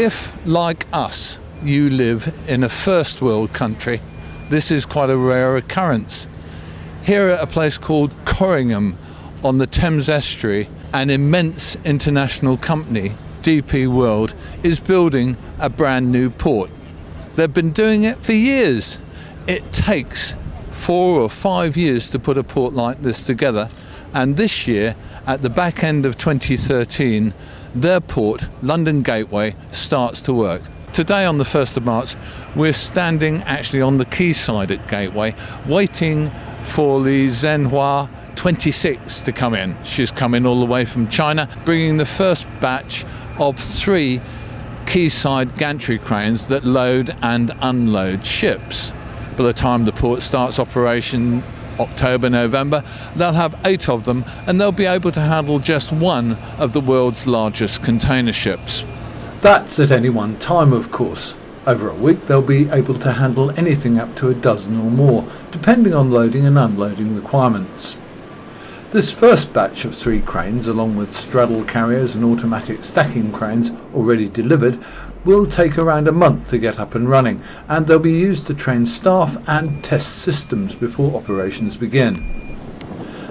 If, like us, you live in a first world country, this is quite a rare occurrence. Here at a place called Corringham on the Thames estuary, an immense international company, DP World, is building a brand new port. They've been doing it for years. It takes 4 or 5 years to put a port like this together, and this year, at the back end of 2013, their port, London Gateway, starts to work. Today on the 1st of March, we're standing actually on the quayside at Gateway, waiting for the Zhenhua 26 to come in. She's coming all the way from China, bringing the first batch of 3 quayside gantry cranes that load and unload ships. By the time the port starts operation, October, November, they'll have 8 of them, and they'll be able to handle just one of the world's largest container ships. That's at any one time, of course. Over a week they'll be able to handle anything up to a dozen or more, depending on loading and unloading requirements. This first batch of 3 cranes, along with straddle carriers and automatic stacking cranes already delivered, will take around a month to get up and running, and they'll be used to train staff and test systems before operations begin.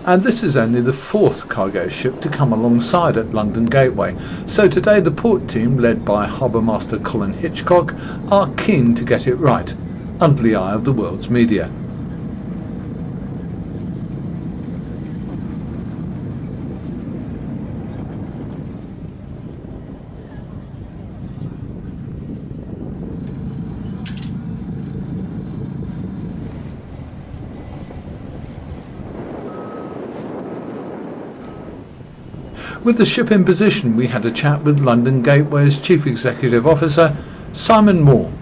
And this is only the 4th cargo ship to come alongside at London Gateway, so today the port team, led by Harbour Master Colin Hitchcock, are keen to get it right, under the eye of the world's media. With the ship in position, we had a chat with London Gateway's Chief Executive Officer, Simon Moore.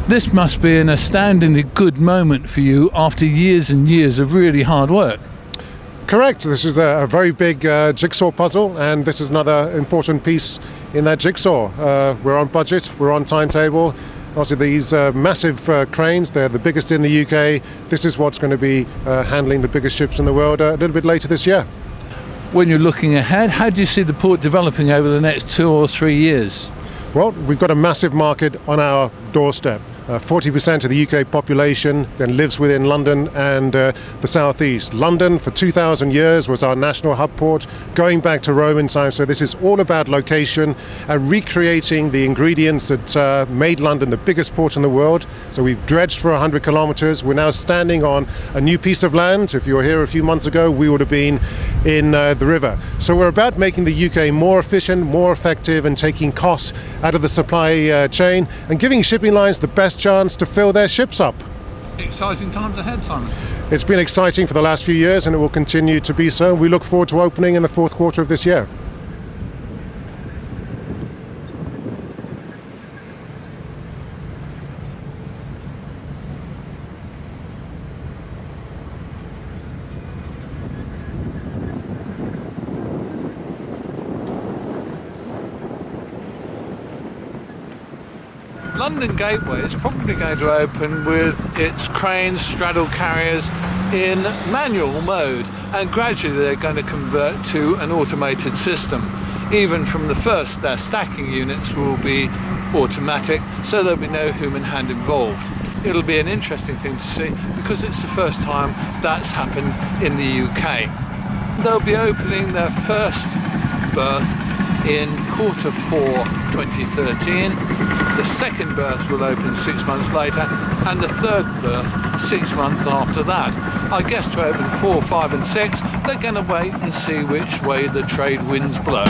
This must be an astoundingly good moment for you after years and years of really hard work. Correct. This is a very big jigsaw puzzle, and this is another important piece in that jigsaw. We're on budget, we're on timetable. Obviously these massive cranes, they're the biggest in the UK. This is what's going to be handling the biggest ships in the world a little bit later this year. When you're looking ahead, how do you see the port developing over the next 2 or 3 years? Well, we've got a massive market on our doorstep. 40% of the UK population then lives within London and the southeast. London for 2,000 years was our national hub port, going back to Roman times. So this is all about location and recreating the ingredients that made London the biggest port in the world. So we've dredged for 100 kilometres. We're now standing on a new piece of land. If you were here a few months ago, we would have been in the river. So we're about making the UK more efficient, more effective, and taking costs out of the supply chain and giving shipping lines the best chance to fill their ships up. Exciting times ahead, Simon. It's been exciting for the last few years, and it will continue to be so. We look forward to opening in the 4th quarter of this year. London Gateway is probably going to open with its cranes, straddle carriers in manual mode, and gradually they're going to convert to an automated system. Even from the first, their stacking units will be automatic, so there'll be no human hand involved. It'll be an interesting thing to see because it's the first time that's happened in the UK. They'll be opening their first berth in Q4 2013. The second berth will open 6 months later, and the third berth 6 months after that. I guess to open 4, 5 and 6, they're going to wait and see which way the trade winds blow.